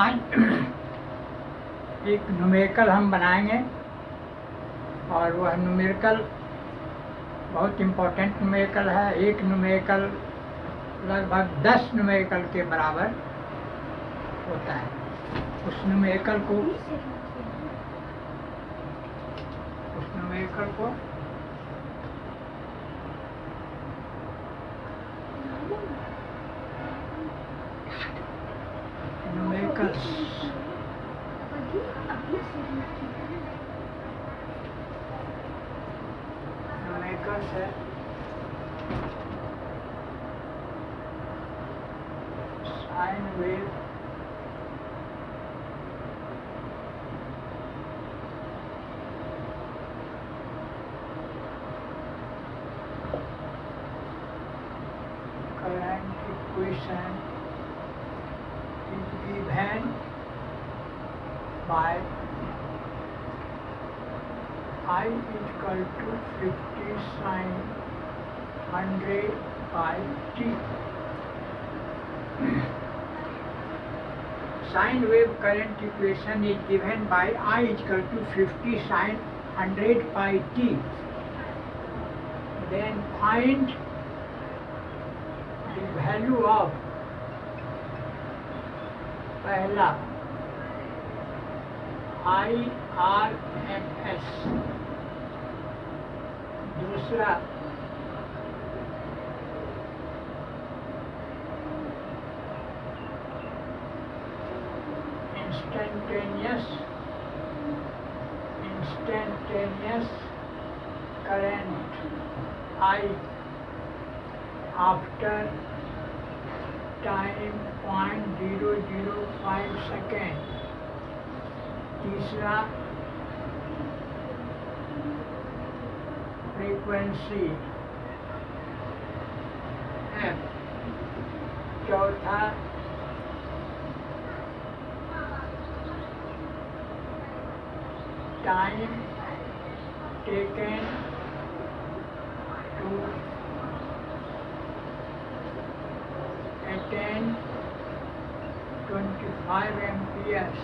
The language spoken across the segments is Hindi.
आज एक न्यूमेरिकल हम बनाएंगे और वह न्यूमेरिकल बहुत इम्पोर्टेंट न्यूमेरिकल है। एक न्यूमेरिकल लगभग 10 न्यूमेरिकल के बराबर होता है। उस न्यूमेरिकल को न्यूमेरिकल्स है sine wave, current equation is given by I is equal to 50 sin 100 by t. Sine wave current equation is given by I is equal to 50 sin 100 by t. Then find the value of पहला IRMS, दूसरा instantaneous current I after time 0.005 second, तीसरा फ्रीक्वेंसी f, चौथा time taken to attain 25 amperes,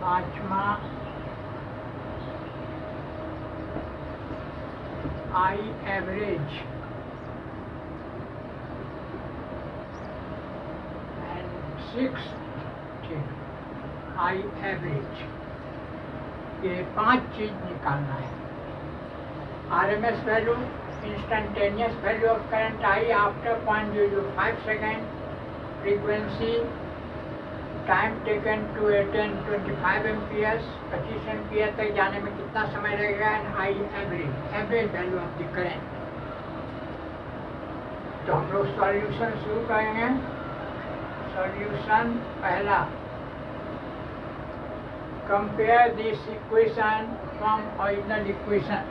पांचवा I average, and sixth I average। ये 5 चीज निकालना है। RMS value, instantaneous value of current I after 0.005 second, frequency, time taken to attain 25 amperes, 25 ampere तक जाने में कितना समय लगेगा, and I average value of the current। तो हम लोग सॉल्यूशन शुरू करेंगे। सॉल्यूशन पहला, compare this equation from original equation.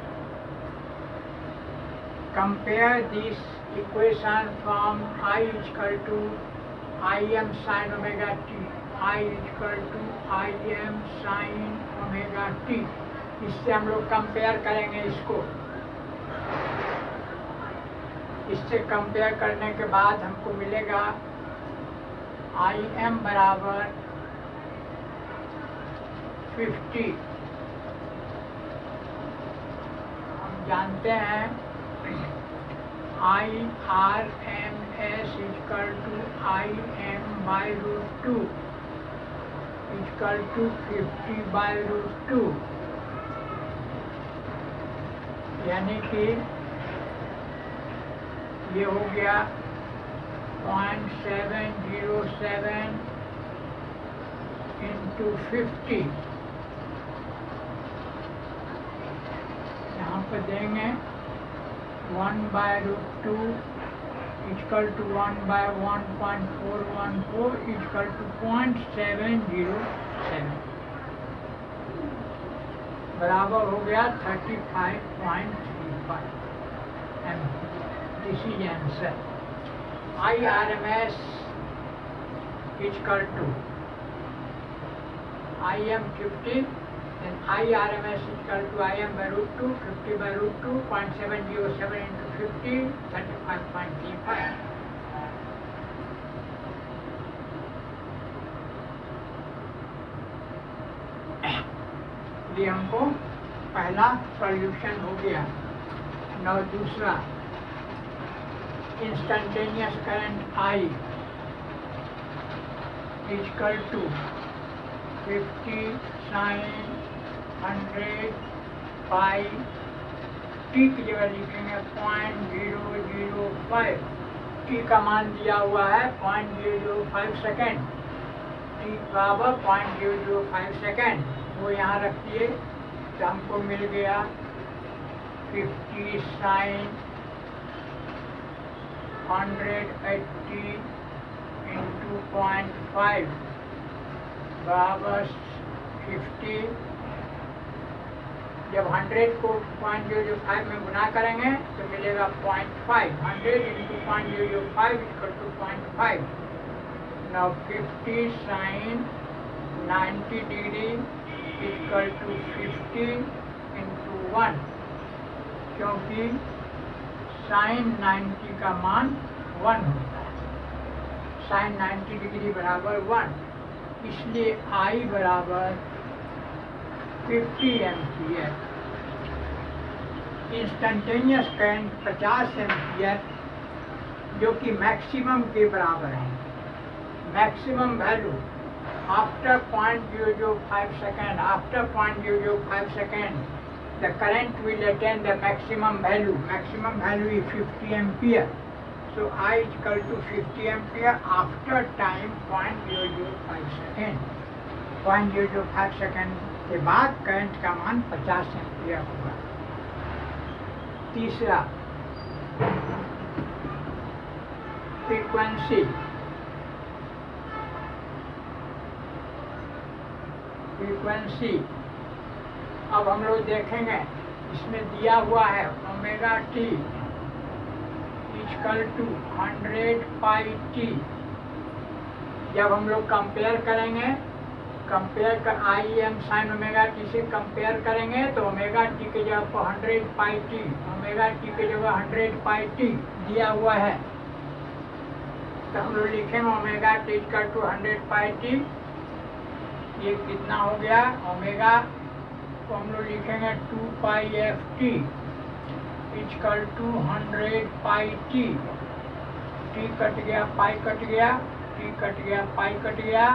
Compare this equation from I is equal to Im sin omega t, I is equal to Im sin omega t। इससे हम लोग कंपेयर करेंगे इसको। इससे कंपेयर करने के बाद हमको मिलेगा Im बराबर 50। हम जानते हैं IRMS is equal to Im by root 2 is equal to 50 by root 2, यानी कि ये हो गया 0.707 into 50। यहाँ पर देंगे 1 by root 2 is equal to 1 by 1.414 is equal to 0.707, बराबर हो गया 35.35 ampere. This is answer. IRMS is equal to Im 50 then IRMS is equal to Im by root 2, 50 by root 2, 0.707 into 50, 35.35. ये हमको पहला सॉल्यूशन हो गया। now दूसरा, instantaneous current I is equal to 50 sin 100 pi, t की जगह लिखेंगे 0.005, t का मान दिया हुआ है 0.005 सेकेंड, t बराबर 0.005 सेकेंड, वो यहाँ रख दिए तो हमको मिल गया 50 sin 180 into 0.5 बराबर 50। जब 100 को 0.005 में गुना करेंगे तो मिलेगा 0.5, 100 into 0.005 equal to 0.5। now 50 sin 90 degree equal to 50 into 1, क्योंकि sin 90 का मान 1 होता है, sin 90 डिग्री बराबर 1, इसलिए I बराबर 50 एम्पियर। इंस्टेंटेनियस करंट 50 एम्पियर जो कि मैक्सिमम के बराबर है। Maximum value after 0.005 second, after 0.005 second the current will attain the maximum value. Maximum value is 50 ampere. So I is equal to 50 ampere after time 0.005 second. 0.005 second के बाद करंट का मान 50 एम्पियर होगा। तीसरा, फ्रीक्वेंसी। फ्रीक्वेंसी अब हम लोग देखेंगे, इसमें दिया हुआ है omega t equal to 100 pi t. जब हम लोग कंपेयर करेंगे, कंपेयर कर I m sine omega t से कंपेयर करेंगे तो ओमेगा टी के जगह पर 100 पाई टी, ओमेगा टी के जगह 100 पाई टी दिया हुआ है, तो हम लोग लिखेंगे omega t equal to 100 pi t. ये कितना हो गया ओमेगा, तो हम लोग लिखेंगे 2 pi F T equal to 100 pi T. T cut गया, पाई कट गया, टी कट गया, पाई कट गया,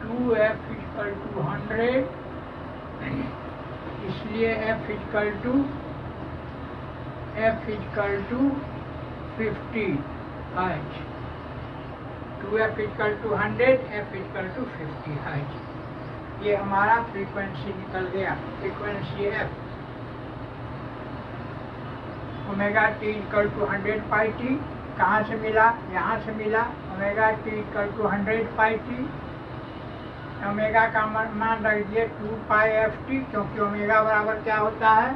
2f इक्वल टू 100, इसलिए f equal to 50 hertz. 2f equal to 100, f equal to 50 hertz. ये हमारा फ्रीक्वेंसी निकल गया, frequency f। Omega t equal to 100 pi t कहाँ से मिला? यहाँ से मिला। Omega t equal to 100 pi t, omega का मान रख दिए 2 पाई एफ टी, क्योंकि ओमेगा बराबर क्या होता है?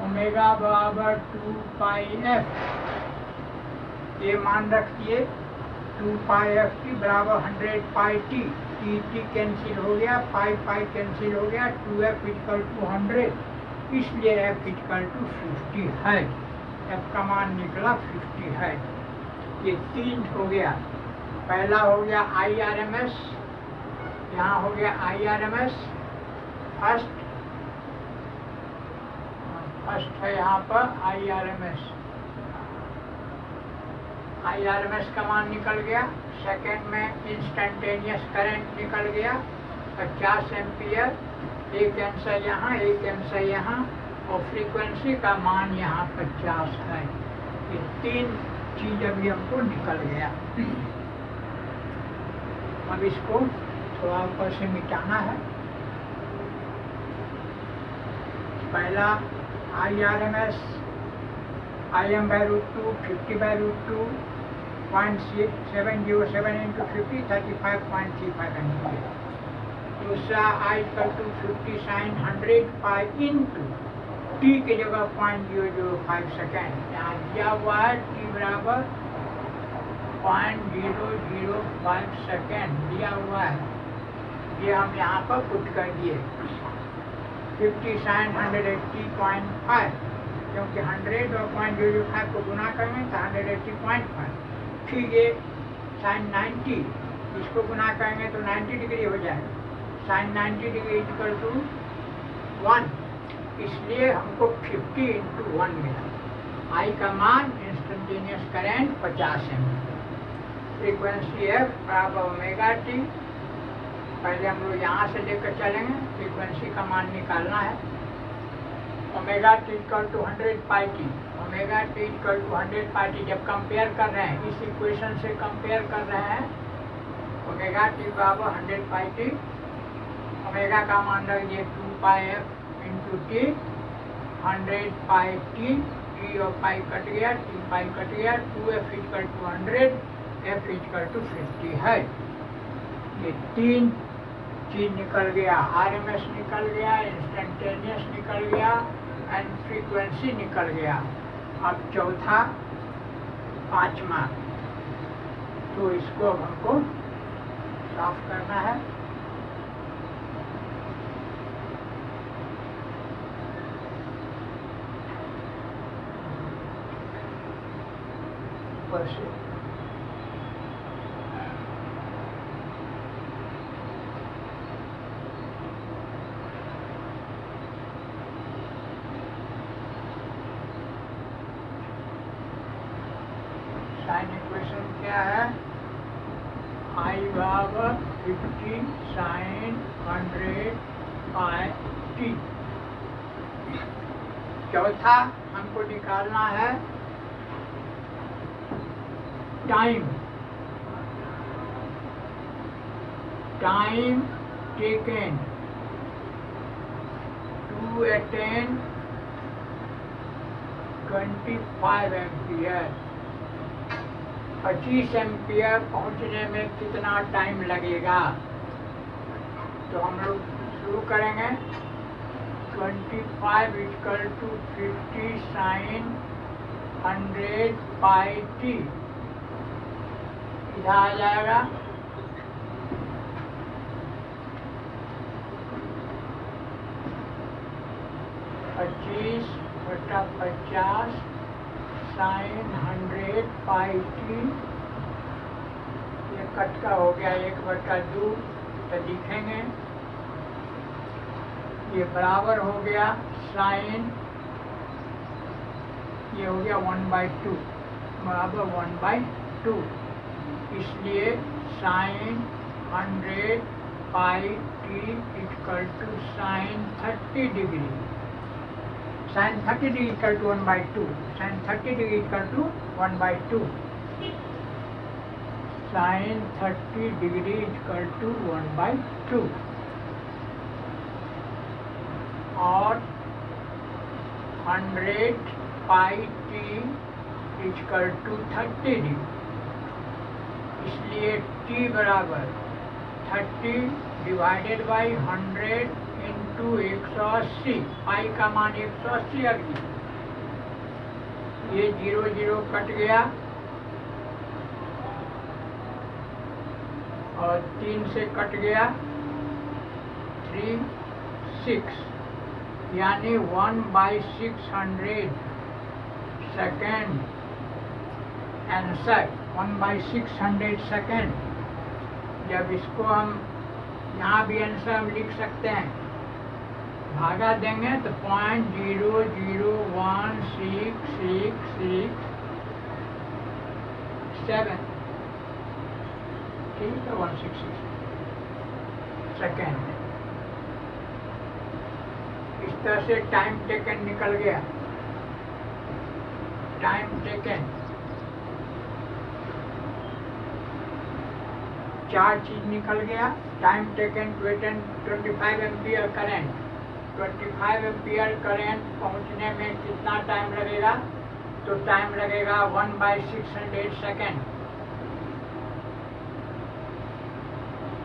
ओमेगा बराबर 2 पाई एफ। ये मान रख दिए 2 पाई एफ टी बराबर 100 pi T. T T cancel हो गया, पाई पाई कैंसिल हो गया, 2f इक्वल टू 100, इसलिए f इक्वल टू 50 है। f का मान निकला 50 है। ये 3 हो गया। पहला हो गया IRMS, यहाँ हो गया IRMS फर्स्ट है यहाँ पर IRMS। IRMS का मान निकल गया। सेकेंड में इंस्टेंटेनियस करंट निकल गया 50 एम्पियर, एक आंसर यहाँ, एक आंसर यहाँ, और फ्रीक्वेंसी का मान यहाँ 50 है। ये 3 चीज अभी हमको निकल गया। अब इसको थोड़ा ऊपर से मिटाना है। पहला IRMS Im by root 2, 50 by root 2, 0.707 into 50, 35.35 ampere. दूसरा I equal to 50 sin 100 pi into t के जगह 0.005 सेकेंड, यहाँ दिया हुआ है टी बराबर 0.005 सेकेंड दिया हुआ है। ये हम यहाँ पर पुट कर दिए 50 sin 180.5, क्योंकि 100 और 0.05 को गुना करेंगे तो 180.5। फिर ये sin 90, इसको गुना करेंगे तो 90 डिग्री हो जाएगा। sin 90 डिग्री इक्वल टू 1, इसलिए हमको 50 × 1 मिला। आई का मान instantaneous current 50 ampere. Frequency f बराबर ओमेगा टी। पहले हम लोग यहाँ से लेकर चलेंगे, फ्रीक्वेंसी का मान निकालना है। Omega t equal to 100 pi t. Omega t equal to 100 pi t जब कंपेयर कर रहे हैं, इस इक्वेशन से कंपेयर कर रहे हैं, ओमेगा टी बराबर 100 पाई टी। ओमेगा का मान रख दिए 2 pi f into t, 100 pi T, t और पाई कट गया, टी पाई कट गया, 2f equal to 100, f equal to 50 है। ये तीन चीज निकल गया, आरएमएस निकल गया, इंस्टेंटेनियस निकल गया एंड फ्रीक्वेंसी निकल गया। अब चौथा, पांचवा, तो इसको अब हमको साफ करना है। ऊपर से साइन इक्वेशन क्या है? आई बराबर 50 sin 100 पाई टी। चौथा हमको निकालना है time taken to attain 25 ampere. 25 ampere पहुंचने में कितना टाइम लगेगा? तो हम लोग शुरू करेंगे। 25 equal to 50 sin 100 pi t. इधर आ जाएगा 25/50 sin 100 पाई टी। ये कट का हो गया 1/2, तो लिखेंगे ये बराबर हो गया साइन, ये हो गया 1/2 बराबर 1/2। इसलिए sine 100 pi t equal to sine 30 degree. Sine 30 degree equal to 1/2। Sine 30 degree equal to 1/2। Sine 30 degree equal to 1/2 और 100 pi t equal to 30 degree. इसलिए t बराबर 30 डिवाइडेड बाई 100 इंटू 180। पाई का मान 180 आ गई। ये 0 0 कट गया और 3 से कट गया 3 6, यानी 1/600 सेकेंड आंसर। 1/600 सेकेंड। जब इसको हम यहाँ भी आंसर हम लिख सकते हैं, भागा देंगे तो 0.0166667, ठीक है, 166 सेकेंड। इस तरह से टाइम टेकन निकल गया। टाइम टेकन 4 चीज निकल गया। Time taken to attain 25 ampere current. 25 ampere current पहुंचने में कितना टाइम लगेगा? तो टाइम लगेगा 1/600 सेकेंड।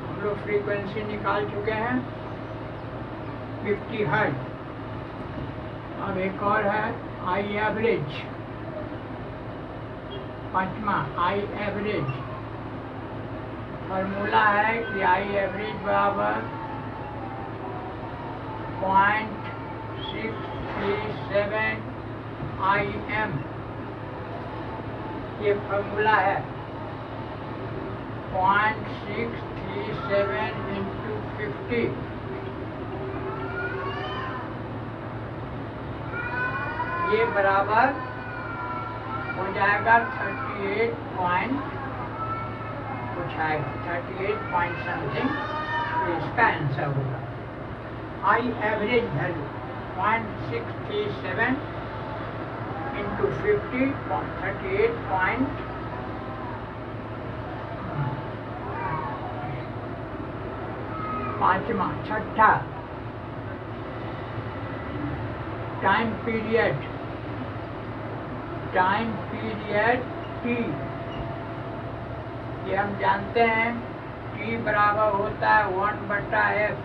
हम लोग फ्रीक्वेंसी निकाल चुके हैं 50 हर्ट्ज। अब एक और है आई एवरेज। पांचवा आई एवरेज फॉर्मूला है कि आई एवरेज बराबर 0.637 IM, ये फॉर्मूला है। 0.637 इंटू 50, ये बराबर हो जाएगा 38 पॉइंट कुछ आएगा, 38 पॉइंट समथिंग, इसका आंसर होगा। I average value 0.637 into 50, 38 point. पांचवा, छठा, टाइम पीरियड T, ये हम जानते हैं T बराबर होता है 1/f,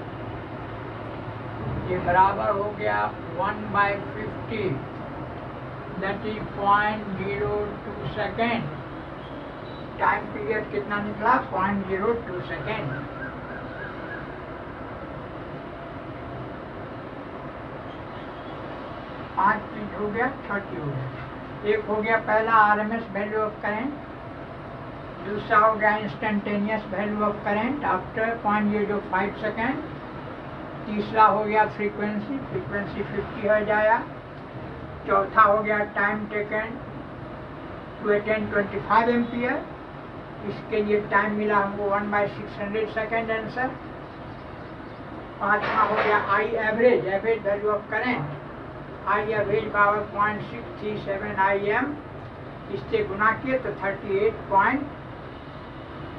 ये बराबर हो गया 1/50, that is 0.02 second. Time period कितना निकला? 0.02 सेकेंड। पांच चीज हो गया, छठी हो गया। एक हो गया पहला आरएमएस वैल्यू ऑफ करंट, दूसरा हो गया instantaneous value of current after 0.05 second, तीसरा हो गया फ्रीक्वेंसी 50 हो जाएगा, चौथा हो गया time taken to attain 25 ampere, इसके लिए टाइम मिला हमको 1/600 सेकेंड आंसर। पांचवा हो गया I average value of current, I average power 0.637 IM, इससे गुना किए तो 38 पॉइंट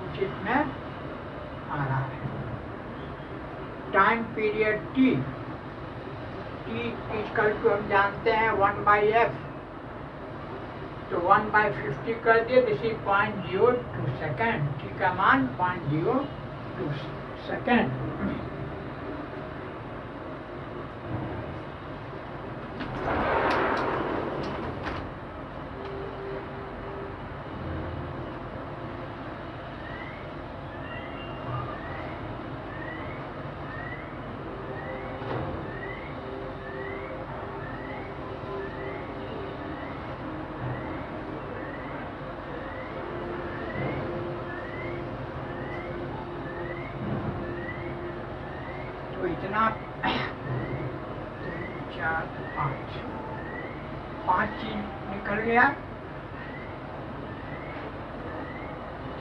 उचित में आ रहा है। Time period T equal to हम जानते हैं 1/f, तो 1/50 कर दिए, दिस इज 0.02 सेकेंड। T का मान 0.02 सेकेंड। इतना 4 5 चीज निकल गया।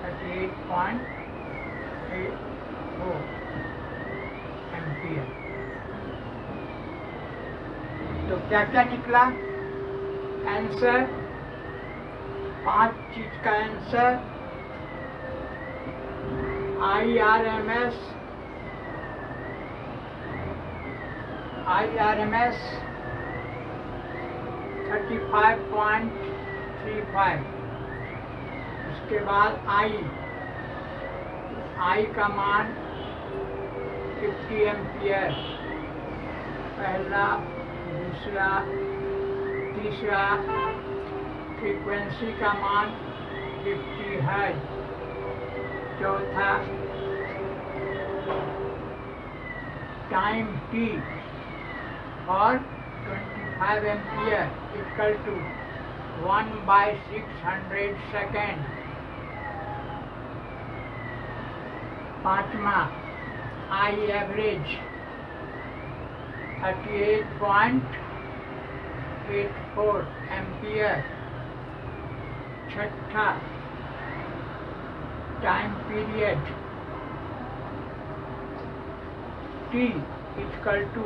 38.84 एम्पियर। तो क्या क्या निकला आंसर? 5 चीज का आंसर IRMS 35.35, उसके बाद I का मान 50 एम्पियर, पहला, दूसरा, तीसरा। फ्रीक्वेंसी का मान 50 हर्ट्ज, चौथा टाइम T और 25 एम्पियर इक्वल टू 1/600 सेकेंड। पांचवा आई एवरेज 38.84 एम्पियर। छठा time period T equal to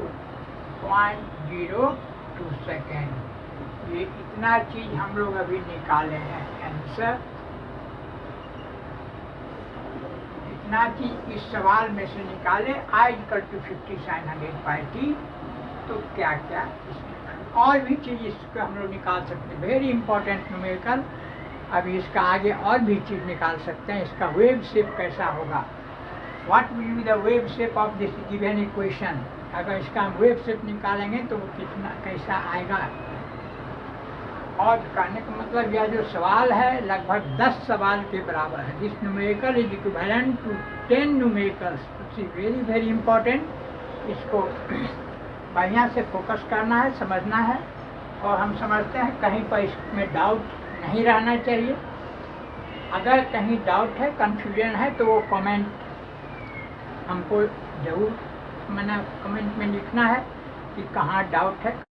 0.02 second. ये इतना चीज हम लोग अभी निकाले हैं आंसर। इतना चीज इस सवाल में से निकाले। I equal to 50 sin 100πt। तो क्या क्या और भी चीज इसको हम लोग निकाल सकते हैं, वेरी इंपॉर्टेंट न्यूमेरिकल। अभी इसका आगे और भी चीज निकाल सकते हैं। इसका वेव शेप कैसा होगा, what will be the wave shape of this given equation. अगर इसका हम वेव शेप निकालेंगे तो वो कितना कैसा आएगा। और कहने का मतलब यह जो सवाल है लगभग 10 सवाल के बराबर है। This numerical is equivalent to 10 numericals, very very important. इसको बढ़िया से फोकस करना है, समझना है, और हम समझते हैं कहीं पर इसमें डाउट नहीं रहना चाहिए। अगर कहीं डाउट है, कंफ्यूजन है, तो वो कमेंट हमको ज़रूर कमेंट में लिखना है कि कहाँ डाउट है।